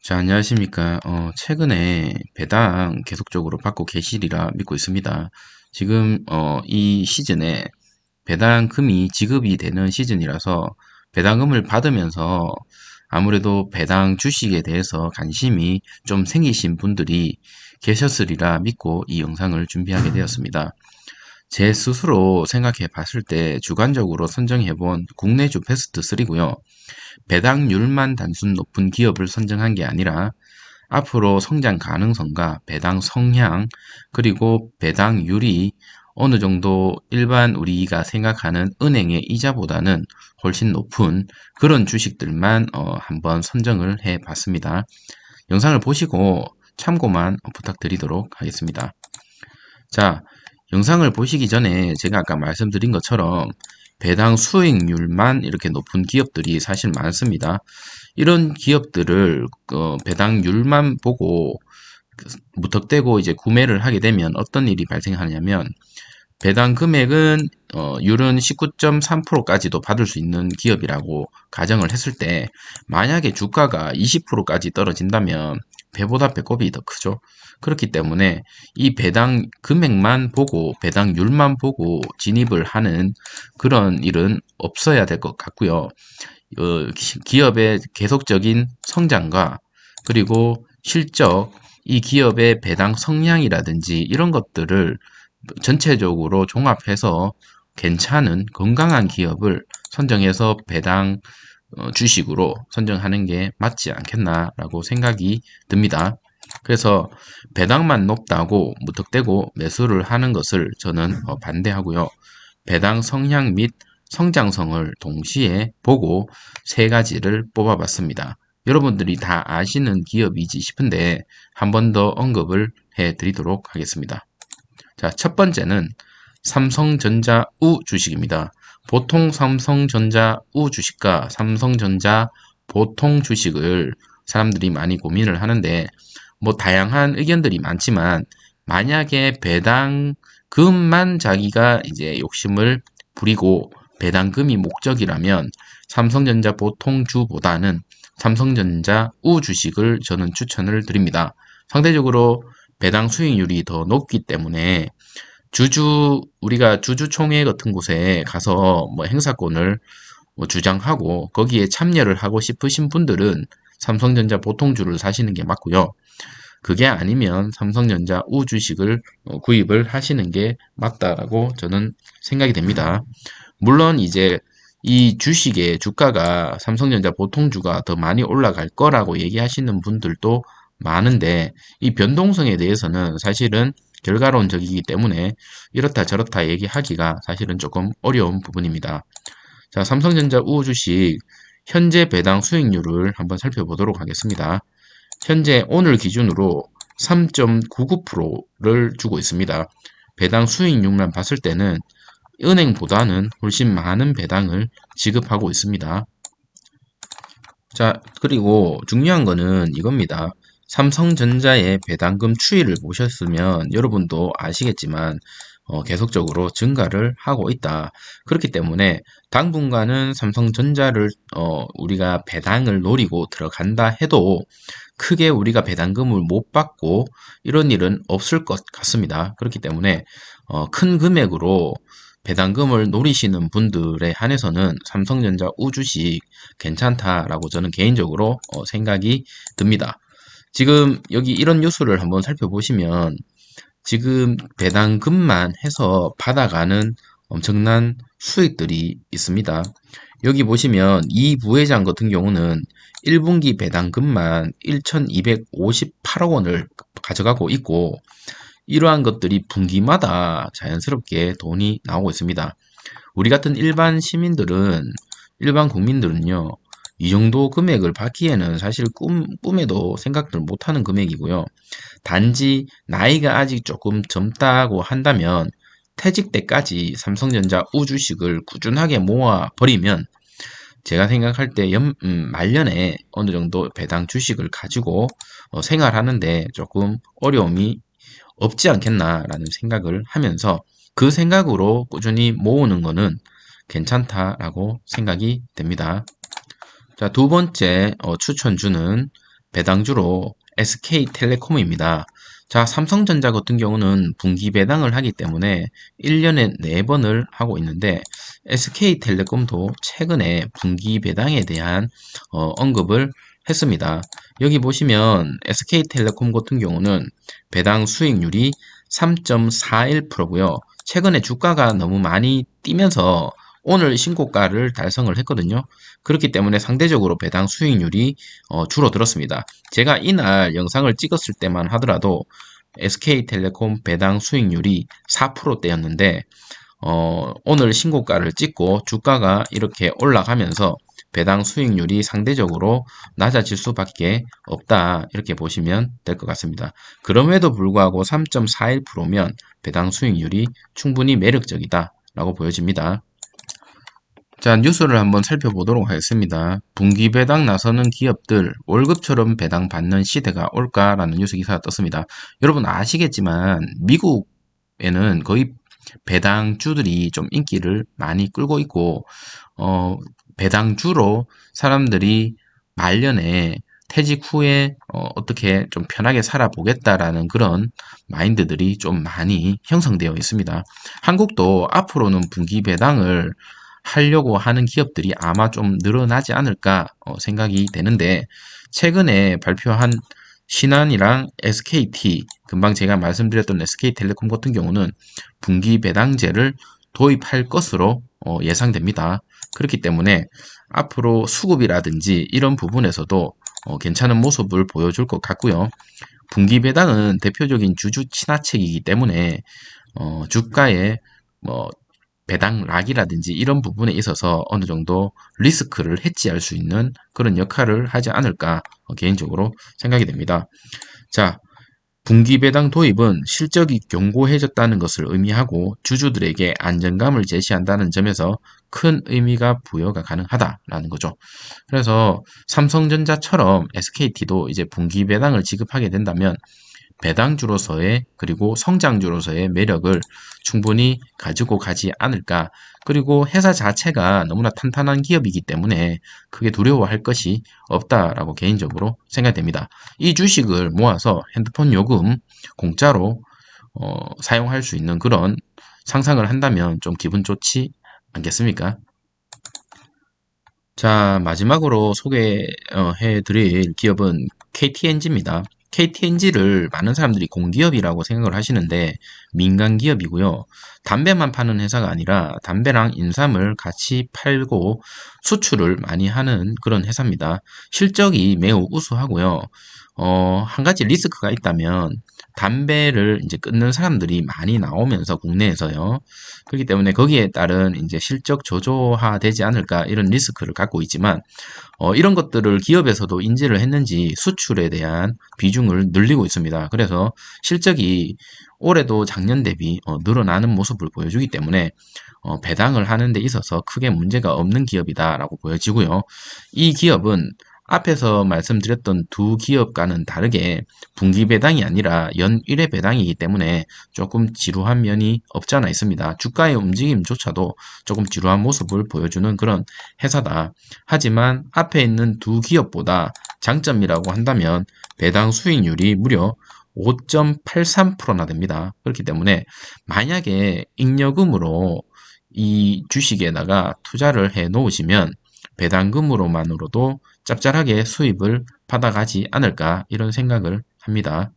자, 안녕하십니까. 최근에 배당 계속적으로 받고 계시리라 믿고 있습니다. 지금, 이 시즌에 배당금이 지급이 되는 시즌이라서 배당금을 받으면서 아무래도 배당 주식에 대해서 관심이 좀 생기신 분들이 계셨으리라 믿고 이 영상을 준비하게 되었습니다. 제 스스로 생각해 봤을 때 주관적으로 선정해 본 국내주 베스트 3고요. 배당률만 단순 높은 기업을 선정한 게 아니라 앞으로 성장 가능성과 배당 성향, 그리고 배당률이 어느 정도 일반 우리가 생각하는 은행의 이자보다는 훨씬 높은 그런 주식들만 한번 선정을 해 봤습니다. 영상을 보시고 참고만 부탁드리도록 하겠습니다. 자, 영상을 보시기 전에 제가 아까 말씀드린 것처럼 배당 수익률만 이렇게 높은 기업들이 사실 많습니다. 이런 기업들을 배당률만 보고 무턱대고 이제 구매를 하게 되면 어떤 일이 발생하냐면 배당 금액은 율은 19.3%까지도 받을 수 있는 기업이라고 가정을 했을 때 만약에 주가가 20%까지 떨어진다면 배보다 배꼽이 더 크죠. 그렇기 때문에 이 배당 금액만 보고 배당률만 보고 진입을 하는 그런 일은 없어야 될 것 같고요. 기업의 계속적인 성장과 그리고 실적, 이 기업의 배당 성향이라든지 이런 것들을 전체적으로 종합해서 괜찮은 건강한 기업을 선정해서 배당 주식으로 선정하는 게 맞지 않겠나라고 생각이 듭니다. 그래서 배당만 높다고 무턱대고 매수를 하는 것을 저는 반대하고요. 배당 성향 및 성장성을 동시에 보고 세 가지를 뽑아봤습니다. 여러분들이 다 아시는 기업이지 싶은데 한 번 더 언급을 해드리도록 하겠습니다. 자, 첫 번째는 삼성전자 우 주식입니다. 보통 삼성전자 우 주식과 삼성전자 보통 주식을 사람들이 많이 고민을 하는데 뭐 다양한 의견들이 많지만 만약에 배당금만 자기가 이제 욕심을 부리고 배당금이 목적이라면 삼성전자 보통주보다는 삼성전자 우 주식을 저는 추천을 드립니다. 상대적으로 배당 수익률이 더 높기 때문에 우리가 주주총회 같은 곳에 가서 뭐 행사권을 뭐 주장하고 거기에 참여를 하고 싶으신 분들은 삼성전자 보통주를 사시는 게 맞고요. 그게 아니면 삼성전자 우 주식을 구입을 하시는 게 맞다라고 저는 생각이 됩니다. 물론 이제 이 주식의 주가가 삼성전자 보통주가 더 많이 올라갈 거라고 얘기하시는 분들도 많은데 이 변동성에 대해서는 사실은 결과론적이기 때문에 이렇다 저렇다 얘기하기가 사실은 조금 어려운 부분입니다. 자, 삼성전자 우 주식 현재 배당 수익률을 한번 살펴보도록 하겠습니다. 현재 오늘 기준으로 3.99%를 주고 있습니다. 배당 수익률만 봤을 때는 은행보다는 훨씬 많은 배당을 지급하고 있습니다. 자, 그리고 중요한 거는 이겁니다. 삼성전자의 배당금 추이를 보셨으면 여러분도 아시겠지만 계속적으로 증가를 하고 있다. 그렇기 때문에 당분간은 삼성전자를 우리가 배당을 노리고 들어간다 해도 크게 우리가 배당금을 못 받고 이런 일은 없을 것 같습니다. 그렇기 때문에 큰 금액으로 배당금을 노리시는 분들에 한해서는 삼성전자 우주식 괜찮다라고 저는 개인적으로 생각이 듭니다. 지금 여기 이런 뉴스를 한번 살펴보시면 지금 배당금만 해서 받아가는 엄청난 수익들이 있습니다. 여기 보시면 이 부회장 같은 경우는 1분기 배당금만 1,258억 원을 가져가고 있고 이러한 것들이 분기마다 자연스럽게 돈이 나오고 있습니다. 우리 같은 일반 국민들은요, 이 정도 금액을 받기에는 사실 꿈에도 생각들 못하는 금액이고요. 단지 나이가 아직 조금 젊다고 한다면 퇴직 때까지 삼성전자 우주식을 꾸준하게 모아 버리면 제가 생각할 때 말년에 어느 정도 배당 주식을 가지고 생활하는데 조금 어려움이 없지 않겠나라는 생각을 하면서 그 생각으로 꾸준히 모으는 거는 괜찮다라고 생각이 됩니다. 자, 두 번째 추천주는 배당주로 SK텔레콤입니다. 자, 삼성전자 같은 경우는 분기 배당을 하기 때문에 1년에 4번을 하고 있는데 SK텔레콤도 최근에 분기 배당에 대한 언급을 했습니다. 여기 보시면 SK텔레콤 같은 경우는 배당 수익률이 3.41%고요. 최근에 주가가 너무 많이 뛰면서 오늘 신고가를 달성을 했거든요. 그렇기 때문에 상대적으로 배당 수익률이 줄어들었습니다. 제가 이날 영상을 찍었을 때만 하더라도 SK텔레콤 배당 수익률이 4%대였는데 오늘 신고가를 찍고 주가가 이렇게 올라가면서 배당 수익률이 상대적으로 낮아질 수밖에 없다, 이렇게 보시면 될 것 같습니다. 그럼에도 불구하고 3.41%면 배당 수익률이 충분히 매력적이다 라고 보여집니다. 자, 뉴스를 한번 살펴보도록 하겠습니다. 분기 배당 나서는 기업들 월급처럼 배당 받는 시대가 올까라는 뉴스 기사가 떴습니다. 여러분 아시겠지만 미국에는 거의 배당주들이 좀 인기를 많이 끌고 있고 배당주로 사람들이 말년에 퇴직 후에 어떻게 좀 편하게 살아보겠다라는 그런 마인드들이 좀 많이 형성되어 있습니다. 한국도 앞으로는 분기 배당을 하려고 하는 기업들이 아마 좀 늘어나지 않을까 생각이 되는데, 최근에 발표한 신한이랑 SKT, 금방 제가 말씀드렸던 SK텔레콤 같은 경우는 분기 배당제를 도입할 것으로 예상됩니다. 그렇기 때문에 앞으로 수급이라든지 이런 부분에서도 괜찮은 모습을 보여줄 것 같고요. 분기 배당은 대표적인 주주 친화책이기 때문에 주가에 뭐 배당 락이라든지 이런 부분에 있어서 어느 정도 리스크를 해지할 수 있는 그런 역할을 하지 않을까 개인적으로 생각이 됩니다. 자, 분기 배당 도입은 실적이 견고해졌다는 것을 의미하고 주주들에게 안정감을 제시한다는 점에서 큰 의미가 부여가 가능하다라는 거죠. 그래서 삼성전자처럼 SKT도 이제 분기 배당을 지급하게 된다면 배당주로서의 그리고 성장주로서의 매력을 충분히 가지고 가지 않을까. 그리고 회사 자체가 너무나 탄탄한 기업이기 때문에 크게 두려워할 것이 없다라고 개인적으로 생각됩니다. 이 주식을 모아서 핸드폰 요금 공짜로 사용할 수 있는 그런 상상을 한다면 좀 기분 좋지 않겠습니까? 자, 마지막으로 소개해 드릴 기업은 KTNG입니다. KTNG를 많은 사람들이 공기업이라고 생각을 하시는데 민간 기업이고요. 담배만 파는 회사가 아니라 담배랑 인삼을 같이 팔고 수출을 많이 하는 그런 회사입니다. 실적이 매우 우수하고요. 한 가지 리스크가 있다면 담배를 이제 끊는 사람들이 많이 나오면서 국내에서요. 그렇기 때문에 거기에 따른 이제 실적 저조화 되지 않을까 이런 리스크를 갖고 있지만 이런 것들을 기업에서도 인지를 했는지 수출에 대한 비중을 늘리고 있습니다. 그래서 실적이 올해도 작년 대비 늘어나는 모습을 보여주기 때문에 배당을 하는 데 있어서 크게 문제가 없는 기업이다라고 보여지고요. 이 기업은 앞에서 말씀드렸던 두 기업과는 다르게 분기 배당이 아니라 연 1회 배당이기 때문에 조금 지루한 면이 없지 않아 있습니다. 주가의 움직임조차도 조금 지루한 모습을 보여주는 그런 회사다. 하지만 앞에 있는 두 기업보다 장점이라고 한다면 배당 수익률이 무려 5.83%나 됩니다. 그렇기 때문에 만약에 잉여금으로 이 주식에다가 투자를 해 놓으시면 배당금으로만으로도 짭짤하게 수입을 받아가지 않을까 이런 생각을 합니다.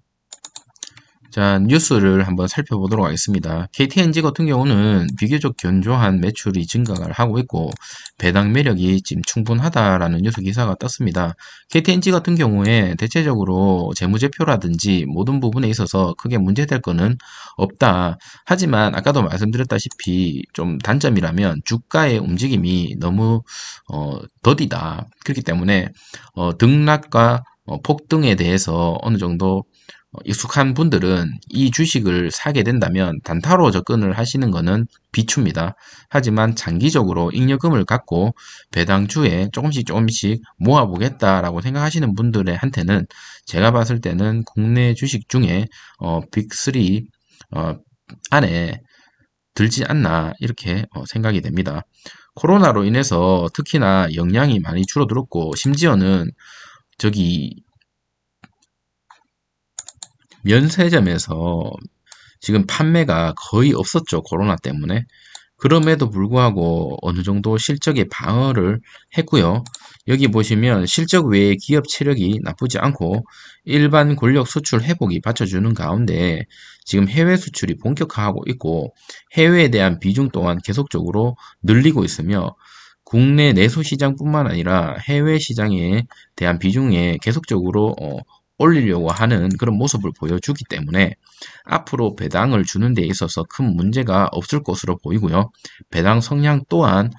자, 뉴스를 한번 살펴보도록 하겠습니다. KTNG 같은 경우는 비교적 견조한 매출이 증가를 하고 있고 배당 매력이 지금 충분하다라는 뉴스 기사가 떴습니다. KTNG 같은 경우에 대체적으로 재무제표라든지 모든 부분에 있어서 크게 문제될 거는 없다. 하지만 아까도 말씀드렸다시피 좀 단점이라면 주가의 움직임이 너무 더디다. 그렇기 때문에 등락과 폭등에 대해서 어느 정도 익숙한 분들은 이 주식을 사게 된다면 단타로 접근을 하시는 것은 비추입니다. 하지만 장기적으로 잉여금을 갖고 배당주에 조금씩 모아보겠다라고 생각하시는 분들의 한테는 제가 봤을 때는 국내 주식 중에 빅3 안에 들지 않나 이렇게 생각이 됩니다. 코로나로 인해서 특히나 영향이 많이 줄어들었고 심지어는 저기 면세점에서 지금 판매가 거의 없었죠. 코로나 때문에. 그럼에도 불구하고 어느 정도 실적에 방어를 했고요. 여기 보시면 실적 외에 기업 체력이 나쁘지 않고 일반 권력 수출 회복이 받쳐주는 가운데 지금 해외 수출이 본격화하고 있고 해외에 대한 비중 또한 계속적으로 늘리고 있으며 국내 내수 시장뿐만 아니라 해외 시장에 대한 비중에 계속적으로 올리려고 하는 그런 모습을 보여주기 때문에 앞으로 배당을 주는 데 있어서 큰 문제가 없을 것으로 보이고요. 배당 성향 또한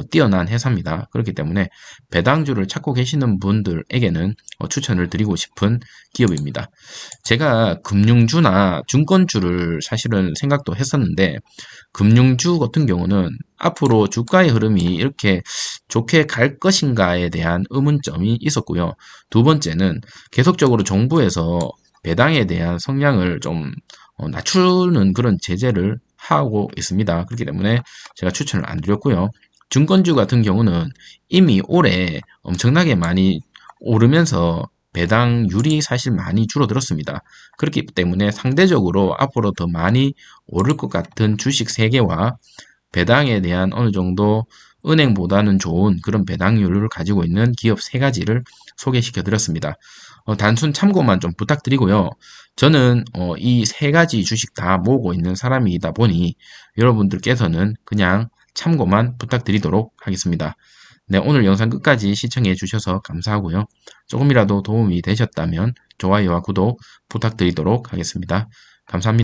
뛰어난 회사입니다. 그렇기 때문에 배당주를 찾고 계시는 분들에게는 추천을 드리고 싶은 기업입니다. 제가 금융주나 증권주를 사실은 생각도 했었는데 금융주 같은 경우는 앞으로 주가의 흐름이 이렇게 좋게 갈 것인가에 대한 의문점이 있었고요. 두 번째는 계속적으로 정부에서 배당에 대한 성향을 좀 낮추는 그런 제재를 하고 있습니다. 그렇기 때문에 제가 추천을 안 드렸고요. 증권주 같은 경우는 이미 올해 엄청나게 많이 오르면서 배당률이 사실 많이 줄어들었습니다. 그렇기 때문에 상대적으로 앞으로 더 많이 오를 것 같은 주식 3개와 배당에 대한 어느 정도 은행보다는 좋은 그런 배당률을 가지고 있는 기업 3가지를 소개시켜 드렸습니다. 단순 참고만 좀 부탁드리고요. 저는 이 3가지 주식 다 모으고 있는 사람이다 보니 여러분들께서는 그냥 참고만 부탁드리도록 하겠습니다. 네, 오늘 영상 끝까지 시청해 주셔서 감사하고요. 조금이라도 도움이 되셨다면 좋아요와 구독 부탁드리도록 하겠습니다. 감사합니다.